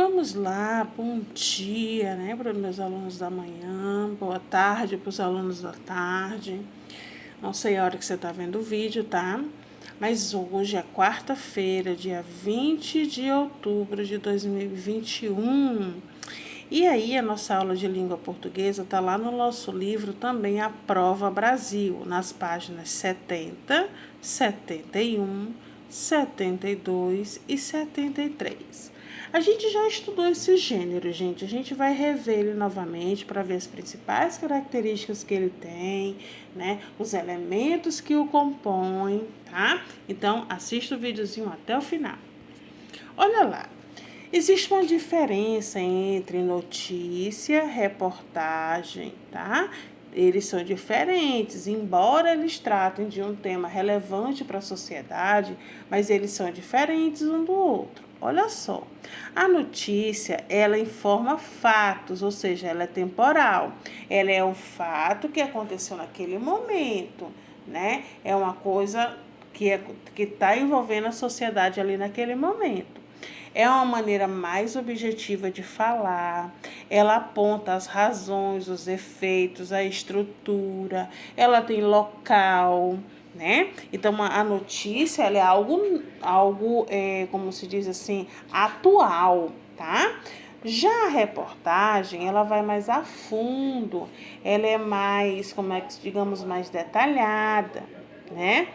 Vamos lá, bom dia, né, para os meus alunos da manhã, boa tarde para os alunos da tarde. Não sei a hora que você está vendo o vídeo, tá? Mas hoje é quarta-feira, dia 20 de outubro de 2021. E aí, a nossa aula de língua portuguesa está lá no nosso livro também, A Prova Brasil, nas páginas 70, 71, 72 e 73. A gente já estudou esse gênero, gente. A gente vai rever ele novamente para ver as principais características que ele tem, né? Os elementos que o compõem, tá? Então, assista o videozinho até o final. Olha lá. Existe uma diferença entre notícia, reportagem, tá? Eles são diferentes, embora eles tratem de um tema relevante para a sociedade, mas eles são diferentes um do outro. Olha só, a notícia, ela informa fatos, ou seja, ela é temporal. Ela é um fato que aconteceu naquele momento, né? É uma coisa que está envolvendo a sociedade ali naquele momento. É uma maneira mais objetiva de falar, ela aponta as razões, os efeitos, a estrutura, ela tem local, né? Então, a notícia, ela é algo como se diz assim, atual, tá? Já a reportagem, ela vai mais a fundo, ela é mais, digamos, mais detalhada, né?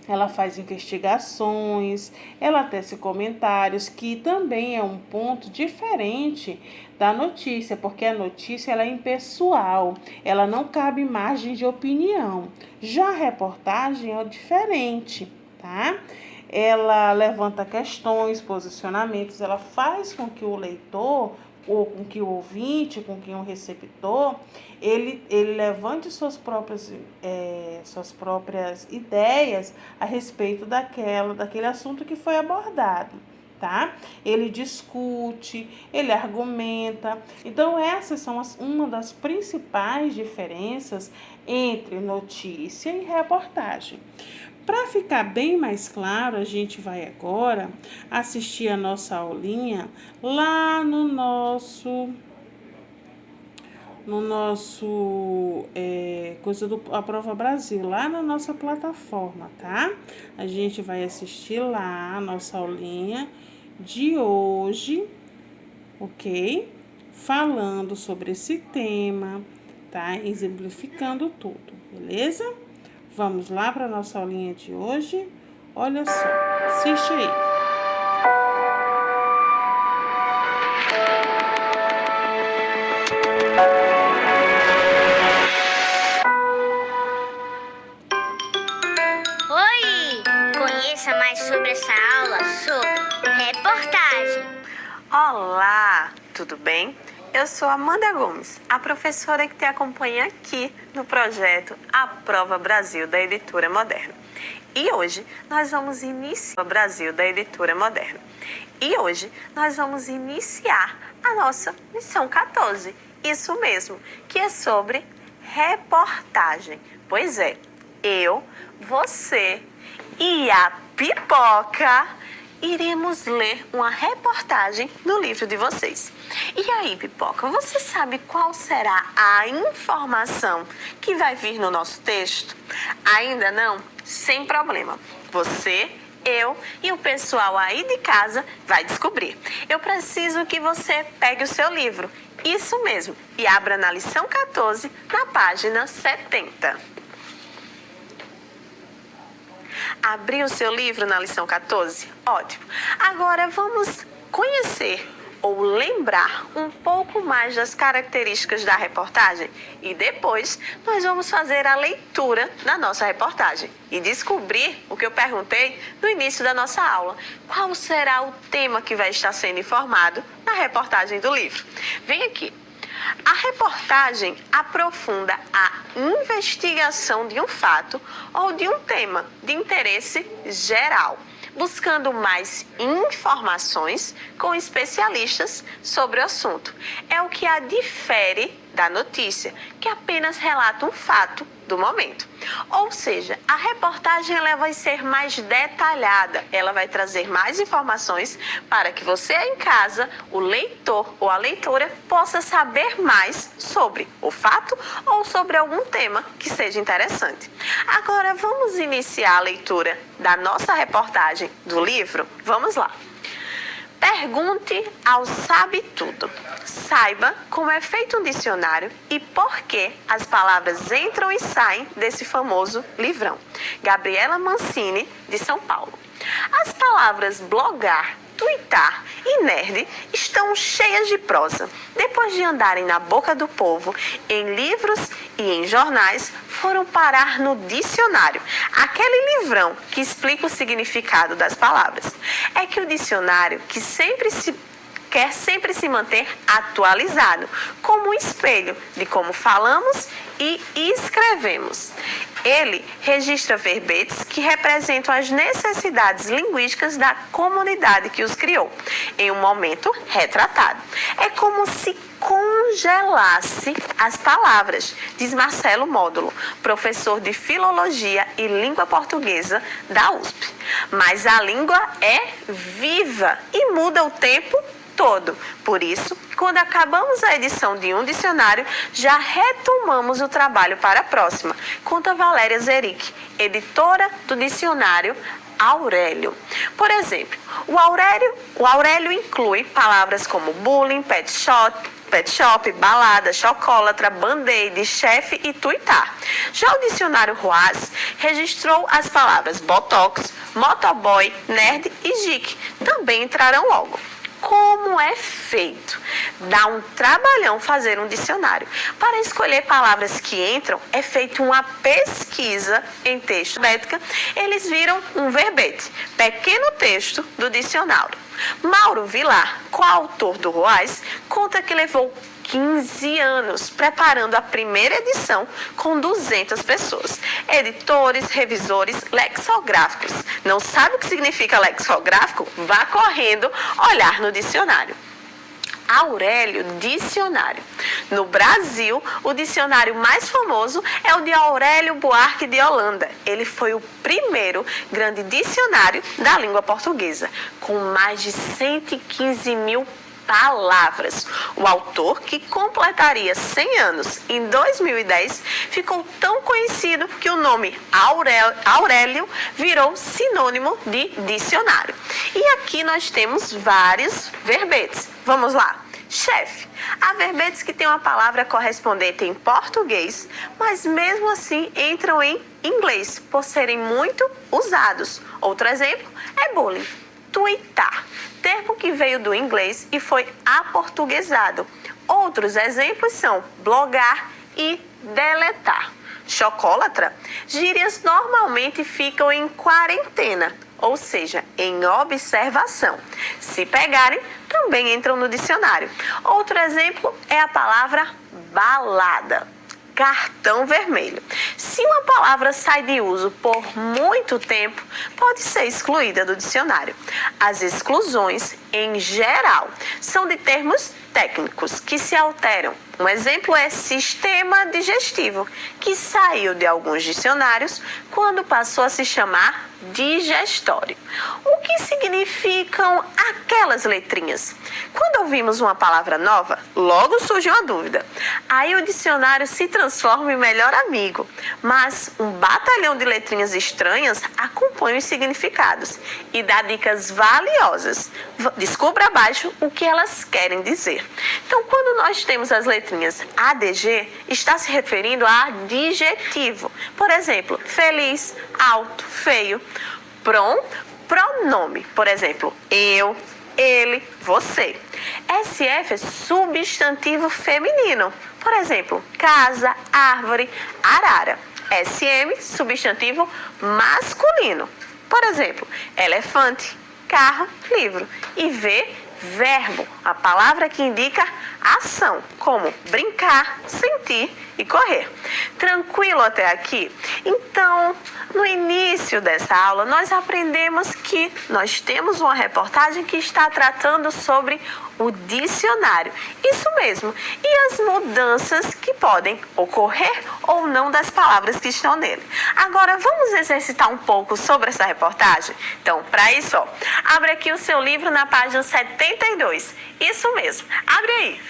Ela faz investigações, ela tece comentários, que também é um ponto diferente da notícia, porque a notícia ela é impessoal, ela não cabe margem de opinião. Já a reportagem é diferente, tá? Ela levanta questões, posicionamentos, ela faz com que o leitor ou com que o ouvinte, com que o receptor, ele levante suas próprias ideias a respeito daquele assunto que foi abordado, tá? Ele discute, ele argumenta. Então, essas são uma das principais diferenças entre notícia e reportagem. Para ficar bem mais claro, a gente vai agora assistir a nossa aulinha lá no nosso coisa do A Prova Brasil, lá na nossa plataforma, tá? A gente vai assistir lá a nossa aulinha de hoje, ok? Falando sobre esse tema, tá? Exemplificando tudo, beleza? Vamos lá para a nossa aulinha de hoje. Olha só, assiste aí. Oi! Conheça mais sobre essa aula sobre reportagem. Olá, tudo bem? Eu sou Amanda Gomes, a professora que te acompanha aqui no projeto A Prova Brasil da Editora Moderna. E hoje nós vamos iniciar a nossa lição 14. Isso mesmo, que é sobre reportagem. Pois é, eu, você e a Pipoca iremos ler uma reportagem no livro de vocês. E aí, Pipoca, você sabe qual será a informação que vai vir no nosso texto? Ainda não? Sem problema. Você, eu e o pessoal aí de casa vai descobrir. Eu preciso que você pegue o seu livro, isso mesmo, e abra na lição 14, na página 70. Abriu o seu livro na lição 14? Ótimo. Agora vamos conhecer ou lembrar um pouco mais das características da reportagem e depois nós vamos fazer a leitura da nossa reportagem e descobrir o que eu perguntei no início da nossa aula. Qual será o tema que vai estar sendo informado na reportagem do livro? Vem aqui. A reportagem aprofunda a investigação de um fato ou de um tema de interesse geral, buscando mais informações com especialistas sobre o assunto. É o que a difere da notícia, que apenas relata um fato do momento. Ou seja, a reportagem ela vai ser mais detalhada, ela vai trazer mais informações para que você em casa, o leitor ou a leitora, possa saber mais sobre o fato ou sobre algum tema que seja interessante. Agora vamos iniciar a leitura da nossa reportagem do livro? Vamos lá. Pergunte ao Sabe Tudo. Saiba como é feito um dicionário e por que as palavras entram e saem desse famoso livrão. Gabriela Mancini, de São Paulo. As palavras blogar, tuitar e nerd estão cheias de prosa. Depois de andarem na boca do povo, em livros e em jornais, foram parar no dicionário, aquele livrão que explica o significado das palavras. É que o dicionário quer sempre se manter atualizado, como um espelho de como falamos e escrevemos. Ele registra verbetes que representam as necessidades linguísticas da comunidade que os criou, em um momento retratado. É como se congelasse as palavras, diz Marcelo Módulo, professor de Filologia e Língua Portuguesa da USP. Mas a língua é viva e muda o tempo todo. Por isso, quando acabamos a edição de um dicionário, já retomamos o trabalho para a próxima, conta Valéria Zeric, editora do dicionário Aurélio. Por exemplo, o Aurélio inclui palavras como bullying, pet shop, balada, chocólatra, band-aid, chefe e tuitar. Já o dicionário Ruas registrou as palavras botox, motoboy, nerd e geek. Também entrarão logo. Como é feito? Dá um trabalhão fazer um dicionário. Para escolher palavras que entram, é feita uma pesquisa em texto alfabética. Eles viram um verbete, pequeno texto do dicionário. Mauro Vilar, coautor do Ruais, conta que levou 15 anos preparando a primeira edição com 200 pessoas. Editores, revisores, lexicográficos. Não sabe o que significa lexicográfico? Vá correndo olhar no dicionário. Aurélio Dicionário. No Brasil, o dicionário mais famoso é o de Aurélio Buarque de Holanda. Ele foi o primeiro grande dicionário da língua portuguesa, com mais de 115 mil palavras. O autor, que completaria 100 anos em 2010, ficou tão conhecido que o nome Aurélio virou sinônimo de dicionário. E aqui nós temos vários verbetes. Vamos lá. Chefe. Há verbetes que têm uma palavra correspondente em português, mas mesmo assim entram em inglês, por serem muito usados. Outro exemplo é bullying. Tuitar, termo que veio do inglês e foi aportuguesado. Outros exemplos são blogar e deletar. Chocólatra, gírias normalmente ficam em quarentena, ou seja, em observação. Se pegarem, também entram no dicionário. Outro exemplo é a palavra balada. Cartão vermelho. Se uma palavra sai de uso por muito tempo, pode ser excluída do dicionário. As exclusões, em geral, são de termos técnicos que se alteram. Um exemplo é sistema digestivo, que saiu de alguns dicionários quando passou a se chamar digestório. O que significam aquelas letrinhas? Quando ouvimos uma palavra nova, logo surge uma dúvida. Aí o dicionário se transforma em melhor amigo, mas um batalhão de letrinhas estranhas acompanha os significados e dá dicas valiosas. Descubra abaixo o que elas querem dizer. Então, quando nós temos as letrinhas ADG, está se referindo a adjetivo. Por exemplo, feliz, alto, feio. Pronome, por exemplo, eu, ele, você. SF é substantivo feminino. Por exemplo, casa, árvore, arara. SM, substantivo masculino. Por exemplo, elefante, carro, livro. E V, verbo, a palavra que indica ação, como brincar, sentir e correr. Tranquilo até aqui? Então, no início dessa aula, nós aprendemos que nós temos uma reportagem que está tratando sobre o dicionário. Isso mesmo. E as mudanças que podem ocorrer ou não das palavras que estão nele. Agora, vamos exercitar um pouco sobre essa reportagem? Então, para isso, abre aqui o seu livro na página 72. Isso mesmo. Abre aí.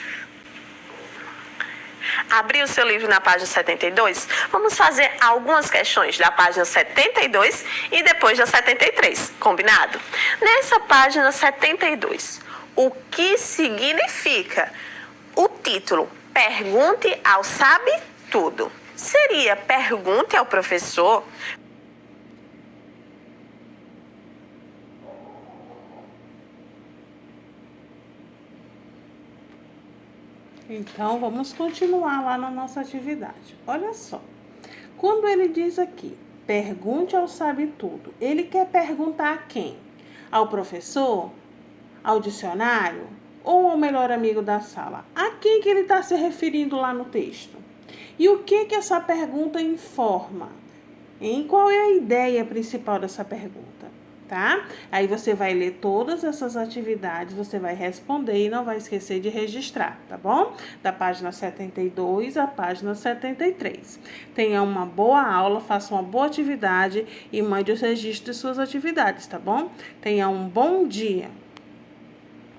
Abrir o seu livro na página 72, vamos fazer algumas questões da página 72 e depois da 73, combinado? Nessa página 72, o que significa o título Pergunte ao Sabe Tudo? Seria pergunte ao professor. Então, vamos continuar lá na nossa atividade. Olha só, quando ele diz aqui, pergunte ao sabe tudo, ele quer perguntar a quem? Ao professor? Ao dicionário? Ou ao melhor amigo da sala? A quem que ele está se referindo lá no texto? E o que essa pergunta informa? Qual é a ideia principal dessa pergunta? Tá? Aí você vai ler todas essas atividades, você vai responder e não vai esquecer de registrar, tá bom? Da página 72 à página 73. Tenha uma boa aula, faça uma boa atividade e mande os registros de suas atividades, tá bom? Tenha um bom dia.